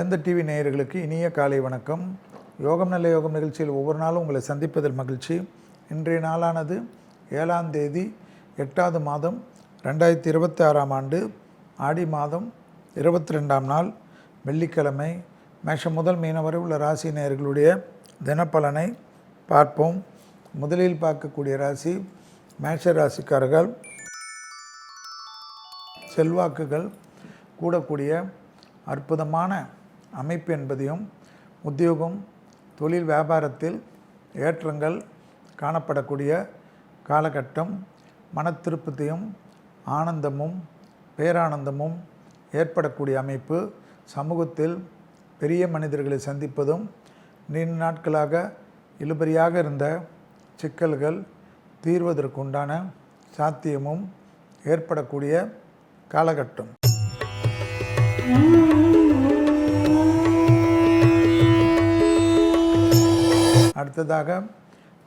வேந்த TV நேயர்களுக்கு இனிய காலை வணக்கம். யோகம் நல்ல யோகம் நிகழ்ச்சியில் ஒவ்வொரு நாளும் உங்களை சந்திப்பதில் மகிழ்ச்சி. இன்றைய நாளானது 7ஆம் தேதி 8வது மாதம் 2026ஆம் ஆண்டு ஆடி மாதம் 22ஆம் நாள் வெள்ளிக்கிழமை. மேஷம் முதல் மீனம் வரை உள்ள ராசி நேயர்களுடைய தினப்பலனை பார்ப்போம். முதலில் பார்க்கக்கூடிய ராசி மேஷ ராசிக்காரர்கள். செல்வாக்குகள் கூடக்கூடிய அற்புதமான அமைப்பு என்பதையும், உத்தியோகம் தொழில் வியாபாரத்தில் ஏற்றங்கள் காணப்படக்கூடிய காலகட்டம், மன திருப்தியும் ஆனந்தமும் பேரானந்தமும் ஏற்படக்கூடிய அமைப்பு, சமூகத்தில் பெரிய மனிதர்களை சந்திப்பதும், நீண்ட நாட்களாக இழுபறியாக இருந்த சிக்கல்கள் தீர்வதற்குண்டான சாத்தியமும் ஏற்படக்கூடிய காலகட்டம். அடுத்ததாக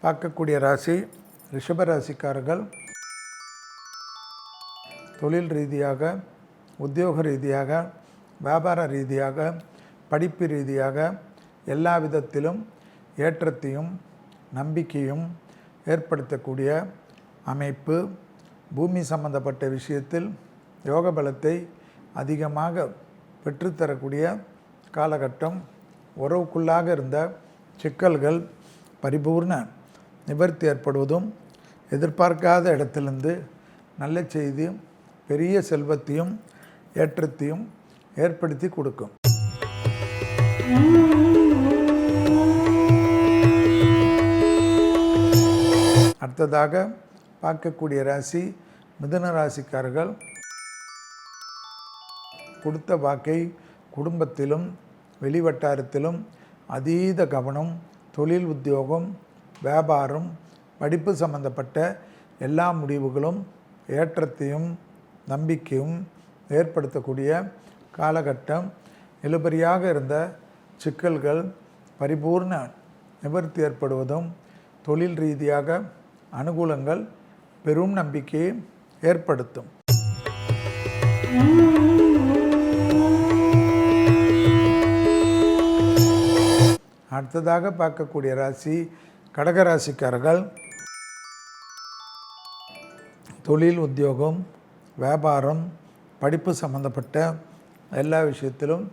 பார்க்கக்கூடிய ராசி ரிஷப ராசிக்காரர்கள். தொழில் ரீதியாக, உத்தியோக ரீதியாக, வியாபார ரீதியாக, படிப்பு ரீதியாக எல்லா விதத்திலும் ஏற்றத்தையும் நம்பிக்கையும் ஏற்படுத்தக்கூடிய அமைப்பு. பூமி சம்பந்தப்பட்ட விஷயத்தில் யோக பலத்தை அதிகமாக பெற்றுத்தரக்கூடிய காலகட்டம். உறவுக்குள்ளாக இருந்த சிக்கல்கள் பரிபூர்ண நிவர்த்தி ஏற்படுவதும், எதிர்பார்க்காத இடத்திலிருந்து நல்ல செய்தி பெரிய செல்வத்தையும் ஏற்றத்தையும் ஏற்படுத்தி கொடுக்கும். அடுத்ததாக பார்க்கக்கூடிய ராசி மிதுன ராசிக்காரர்கள். கொடுத்த வாக்கை குடும்பத்திலும் வெளிவட்டாரத்திலும் அதீத கவனம், தொழில் உத்தியோகம் வியாபாரம் படிப்பு சம்பந்தப்பட்ட எல்லா முடிவுகளும் ஏற்றத்தையும் நம்பிக்கையும் ஏற்படுத்தக்கூடிய காலகட்டம். இழுபறியாக இருந்த சிக்கல்கள் பரிபூர்ண நிவர்த்தி ஏற்படுவதும், தொழில் ரீதியாக அனுகூலங்கள் பெரும் நம்பிக்கையை ஏற்படுத்தும். அடுத்ததாக பார்க்கக்கூடிய ராசி கடகராசிக்காரர்கள். தொழில் உத்தியோகம் வியாபாரம் படிப்பு சம்பந்தப்பட்ட எல்லா விஷயத்திலும்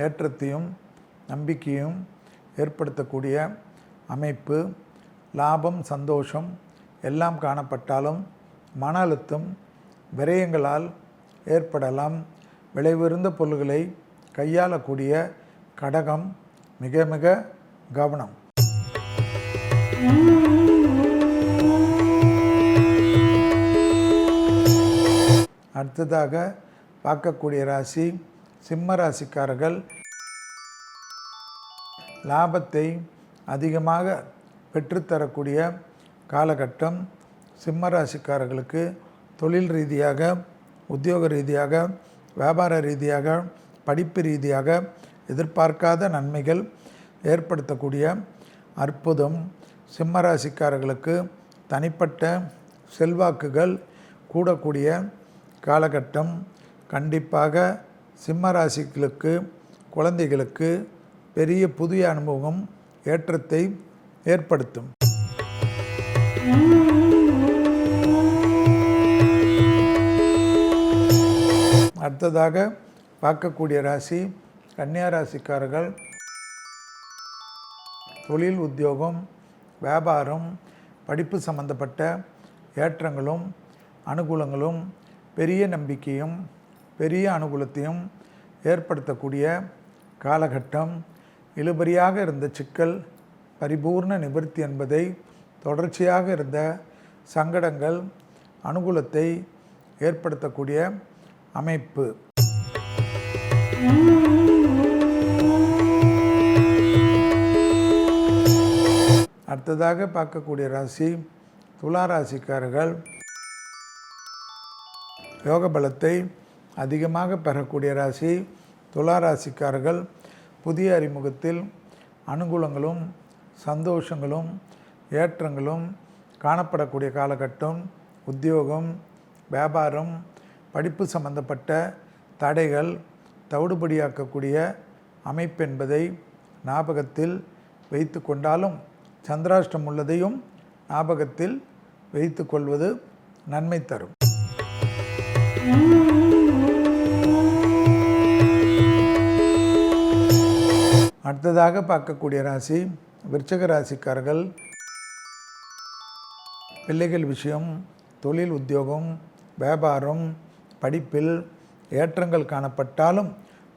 ஏற்றத்தையும் நம்பிக்கையும் ஏற்படுத்தக்கூடிய அமைப்பு. லாபம் சந்தோஷம் எல்லாம் காணப்பட்டாலும் மன அழுத்தம் விரயங்களால் ஏற்படலாம். விளைவுயர்ந்த பொருள்களை கையாளக்கூடிய கடகம் மிக மிக கவனம். அடுத்ததாக பார்க்கக்கூடிய ராசி சிம்ம ராசிக்காரர்கள். லாபத்தை அதிகமாக பெற்றுத்தரக்கூடிய காலகட்டம். சிம்ம ராசிக்காரர்களுக்கு தொழில் ரீதியாக, உத்தியோக ரீதியாக, வியாபார ரீதியாக, படிப்பு ரீதியாக எதிர்பார்க்காத நன்மைகள் ஏற்படுத்தக்கூடிய அற்புதம். சிம்ம ராசிக்காரர்களுக்கு தனிப்பட்ட செல்வாக்குகள் கூடக்கூடிய காலகட்டம். கண்டிப்பாக சிம்ம ராசிகளுக்கு குழந்தைகளுக்கு பெரிய புதிய அனுபவம் ஏற்றத்தை ஏற்படுத்தும். அடுத்ததாக பார்க்கக்கூடிய ராசி கன்னியா ராசிக்காரர்கள். தொழில் உத்தியோகம் வியாபாரம் படிப்பு சம்பந்தப்பட்ட ஏற்றங்களும் அனுகூலங்களும் பெரிய நம்பிக்கையும் பெரிய அனுகூலத்தையும் ஏற்படுத்தக்கூடிய காலகட்டம். இழுபறியாக இருந்த சிக்கல் பரிபூர்ண நிவர்த்தி என்பதை, தொடர்ச்சியாக இருந்த சங்கடங்கள் அனுகூலத்தை ஏற்படுத்தக்கூடிய அமைப்பு. அடுத்ததாக பார்க்கக்கூடிய ராசி துலா ராசிக்காரர்கள். யோக பலத்தை அதிகமாக பெறக்கூடிய ராசி துலா ராசிக்காரர்கள். புதிய அறிமுகத்தில் அனுகூலங்களும் சந்தோஷங்களும் ஏற்றங்களும் காணப்படக்கூடிய காலகட்டம். உத்தியோகம் வியாபாரம் படிப்பு சம்பந்தப்பட்ட தடைகள் தவிடுபடியாக்கக்கூடிய அமைப்பென்பதை ஞாபகத்தில் வைத்து கொண்டாலும் சந்திராஷ்டம் உள்ளதையும் ஞாபகத்தில் வைத்து கொள்வது நன்மை தரும். அடுத்ததாக பார்க்கக்கூடிய ராசி விருச்சிக ராசிக்காரர்கள். பிள்ளைகள் விஷயம், தொழில், உத்தியோகம், வியாபாரம், படிப்பில் ஏற்றங்கள் காணப்பட்டாலும்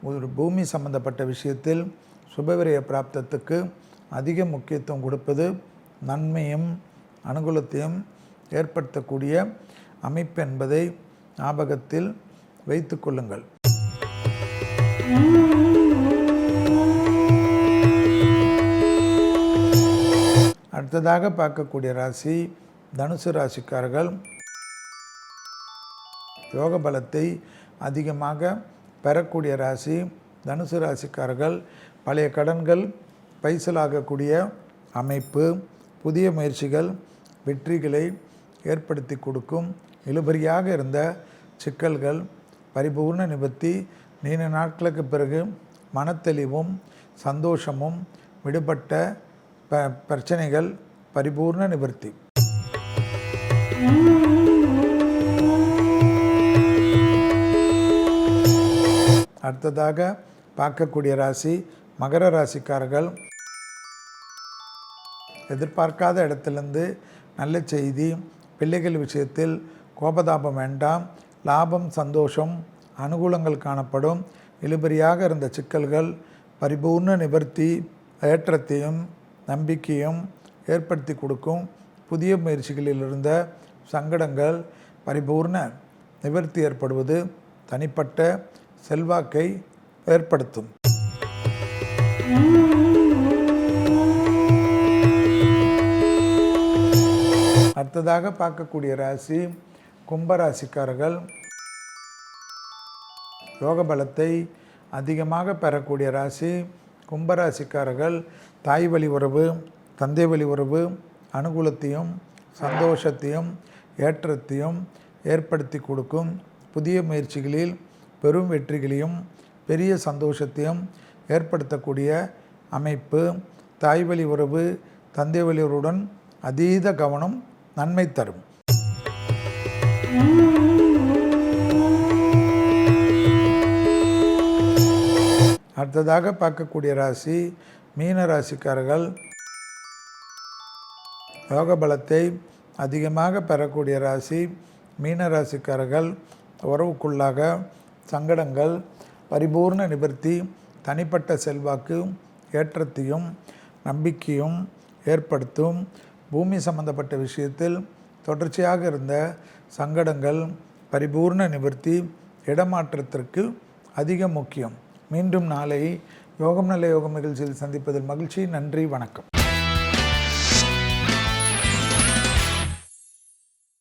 ஒரு பூமி சம்பந்தப்பட்ட விஷயத்தில் சுபவிரய பிராப்தத்துக்கு அதிக முக்கியத்துவம் கொடுப்பது நன்மையும் அனுகூலத்தையும் ஏற்படுத்தக்கூடிய அமைப்பு என்பதை ஞாபகத்தில் வைத்து கொள்ளுங்கள். அடுத்ததாக பார்க்கக்கூடிய ராசி தனுசு ராசிக்காரர்கள். யோக பலத்தை அதிகமாக பெறக்கூடிய ராசி தனுசு ராசிக்காரர்கள். பழைய கடன்கள் பைசலாகக்கூடிய அமைப்பு, புதிய முயற்சிகள் வெற்றிகளை ஏற்படுத்தி கொடுக்கும். இழுபறியாக இருந்த சிக்கல்கள் பரிபூர்ண நிவர்த்தி. நீண்ட நாட்களுக்கு பிறகு மனத்தெளிவும் சந்தோஷமும், விடுபட்ட பிரச்சனைகள் பரிபூர்ண நிவர்த்தி. அடுத்ததாக பார்க்கக்கூடிய ராசி மகர ராசிக்காரர்கள். எதிர்பார்க்காத இடத்திலிருந்து நல்ல செய்தி. பிள்ளைகள் விஷயத்தில் கோபதாபம் வேண்டாம். லாபம், சந்தோஷம், அனுகூலங்கள் காணப்படும். இழுபறியாக இருந்த சிக்கல்கள் பரிபூர்ண நிவர்த்தி, ஏற்றத்தையும் நம்பிக்கையும் ஏற்படுத்தி கொடுக்கும். புதிய முயற்சிகளில் இருந்த சங்கடங்கள் பரிபூர்ண நிவர்த்தி ஏற்படுவது தனிப்பட்ட செல்வாக்கை ஏற்படுத்தும். அடுத்ததாக பார்க்கக்கூடிய ராசி கும்பராசிக்காரர்கள். யோக பலத்தை அதிகமாக பெறக்கூடிய ராசி கும்பராசிக்காரர்கள். தாய் வழி உறவு, தந்தை வழி உறவு அனுகூலத்தையும் சந்தோஷத்தையும் ஏற்றத்தையும் ஏற்படுத்தி கொடுக்கும். புதிய முயற்சிகளில் பெரும் வெற்றிகளையும் பெரிய சந்தோஷத்தையும் ஏற்படுத்தக்கூடிய அமைப்பு. தாய் வழி உறவு, தந்தை வழி உறவுடன் அதீத கவனம் நன்மை தரும். அடுத்ததாக பார்க்கக்கூடிய ராசி மீன ராசிக்காரர்கள். யோக பலத்தை அதிகமாக பெறக்கூடிய ராசி மீன ராசிக்காரர்கள். உறவுக்குள்ளாக சங்கடங்கள் பரிபூர்ண நிவர்த்தி, தனிப்பட்ட செல்வாக்கு ஏற்றத்தையும் நம்பிக்கையும் ஏற்படுத்தும். பூமி சம்பந்தப்பட்ட விஷயத்தில் தொடர்ச்சியாக இருந்த சங்கடங்கள் பரிபூர்ண நிவர்த்தி, இடமாற்றத்திற்கு அதிக முக்கியம். மீண்டும் நாளை யோகம் நல்ல யோகம் நிகழ்ச்சியில் சந்திப்பதில் மகிழ்ச்சி. நன்றி, வணக்கம்.